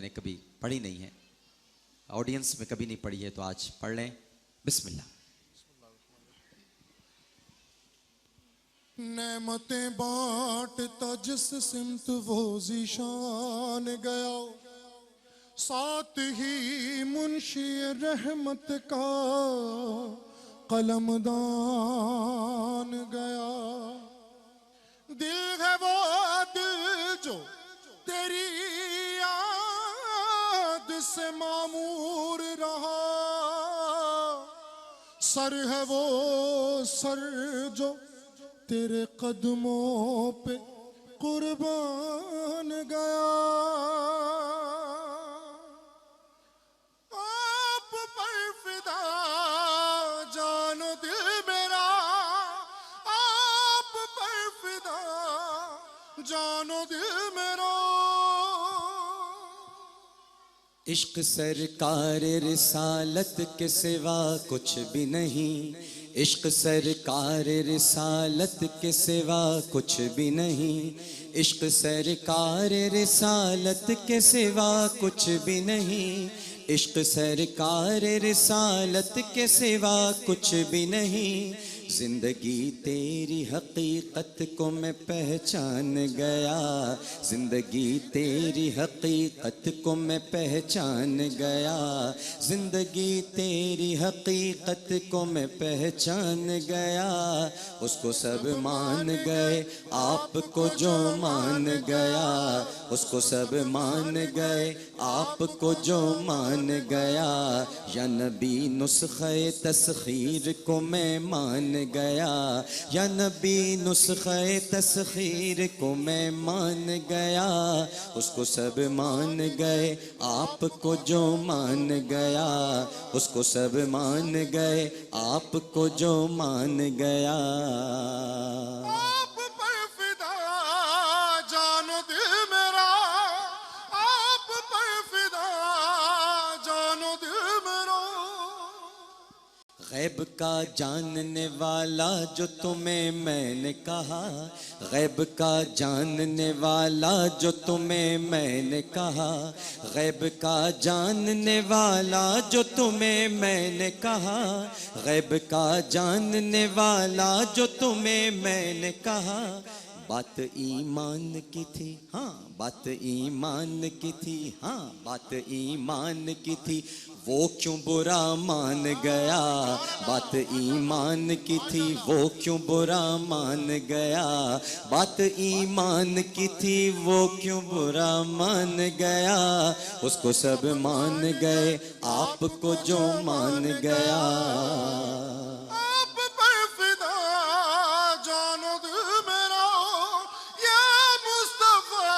मैंने कभी पढ़ी नहीं है, ऑडियंस में कभी नहीं पढ़ी है, तो आज पढ़ लें। बिस्मिल्लाह। नेमतें बांटता जिस सिमत वो ज़ीशान गया, साथ ही मुंशी रहमत का कलमदान गया। दिल है वो दिल जो तेरी याद से मामूर रहा, सर है वो सर जो तेरे कदमों पे कुर्बान गया। आप पर फिदा जानो दिल मेरा, आप पर फिदा जानो दिल मेरा। इश्क सरकार रिसालत के सिवा कुछ भी नहीं, इश्क सरकार रिसालत के सिवा कुछ भी नहीं, इश्क सरकार रिसालत के सिवा कुछ भी नहीं, इश्क सरकार रिसालत के सिवा कुछ भी नहीं। जिंदगी तेरी हकीकत को मैं पहचान गया, जिंदगी तेरी हकीकत को मैं पहचान गया, जिंदगी तेरी हकीकत को मैं पहचान गया। उसको सब मान गए आपको जो मान गया, उसको सब मान गए आपको जो मान गया। या नबी नुस्खे तस्खीर को मैं मान गया, या नबी नुस्खे तस्खीर को मैं मान गया। उसको सब मान गए आपको जो मान गया, उसको सब मान गए आपको जो मान गया। आप पर फिदा जानो दिल मेरा, आप पर फिदा जानो दिल मेरा। गैब का जानने वाला जो तुम्हें मैंने कहा, गैब का जानने वाला जो तुम्हें मैंने कहा, गैब का जानने वाला जो तुम्हें मैंने कहा, गैब का जानने वाला जो तुम्हें मैंने कहा। बात ईमान की थी, हाँ बात ईमान की थी, हाँ बात ईमान की थी, वो क्यों बुरा मान गया। बात ईमान की थी वो क्यों बुरा मान गया, बात ईमान की थी वो क्यों बुरा मान गया। उसको सब मान गए आपको जो मान गया। आप पर फिदा जानो दिल मेरा, या मुस्तफा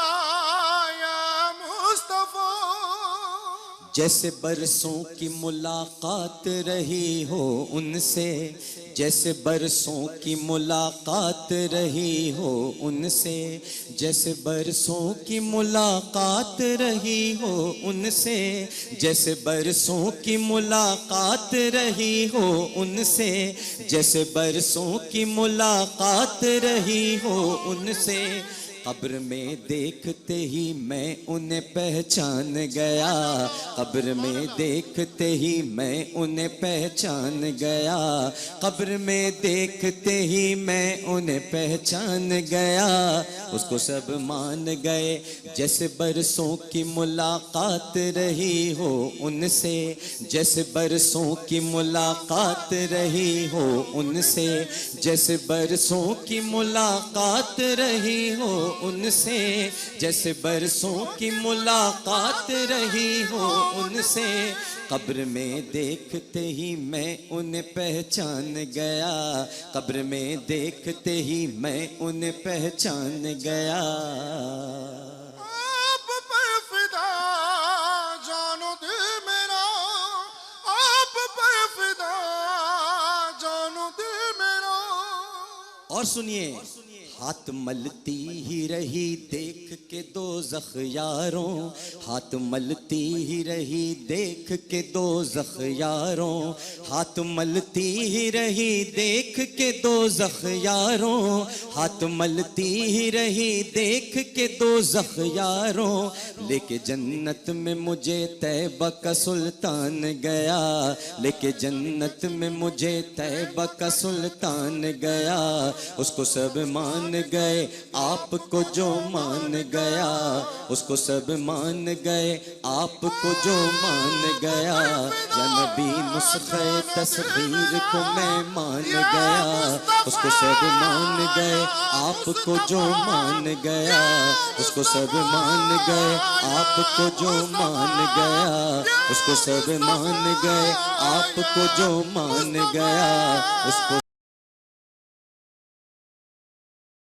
या मुस्तफा। जैसे बरसों की मुलाकात रही हो उनसे, जैसे बरसों की मुलाकात रही हो उनसे, जैसे बरसों की मुलाकात रही हो उनसे, जैसे बरसों की मुलाकात रही हो उनसे, जैसे बरसों की मुलाकात रही हो उनसे। कब्र में देखते ही मैं उन्हें पहचान गया, कब्र में देखते ही मैं उन्हें पहचान गया, कब्र में देखते ही मैं उन्हें पहचान गया। उसको सब मान गए जैसे बरसों की मुलाकात रही हो उनसे, जैसे बरसों की मुलाकात रही हो उनसे, जैसे बरसों की मुलाकात रही हो उनसे, जैसे बरसों की मुलाकात रही हो उनसे। कब्र में देखते ही मैं उन्हें पहचान गया, कब्र में देखते ही मैं उन्हें पहचान गया। आप पर फिदा जानो दिल मेरा, आप पर फिदा जानो दिल मेरा। और सुनिए, हाथ मलती ही रही देख के दोज़ख यारों, हाथ मलती ही रही देख के दोज़ख यारों, हाथ मलती ही रही देख के दोज़ख यारों, हाथ मलती ही रही देख के दोज़ख यारों। लेके जन्नत में मुझे तैबा का सुल्तान गया, लेके जन्नत में मुझे तैबा का सुल्तान गया। उसको सब मान गए आपको जो मान गया, उसको सब मान गए आपको जो मान गया। या नबी नुस्खे तस्वीर को मैं मान गया, उसको सब मान गए आपको जो मान गया, उसको सब मान गए आपको जो मान गया, उसको सब मान गए आपको जो मान गया, उसको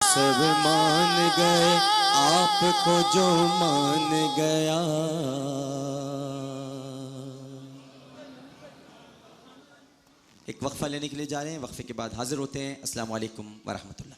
सब मान गए आपको जो मान गया। एक वक्फा लेने के लिए जा रहे हैं, वक्फे के बाद हाजिर होते हैं। अस्सलाम वालेकुम व रहमतुल्लाह।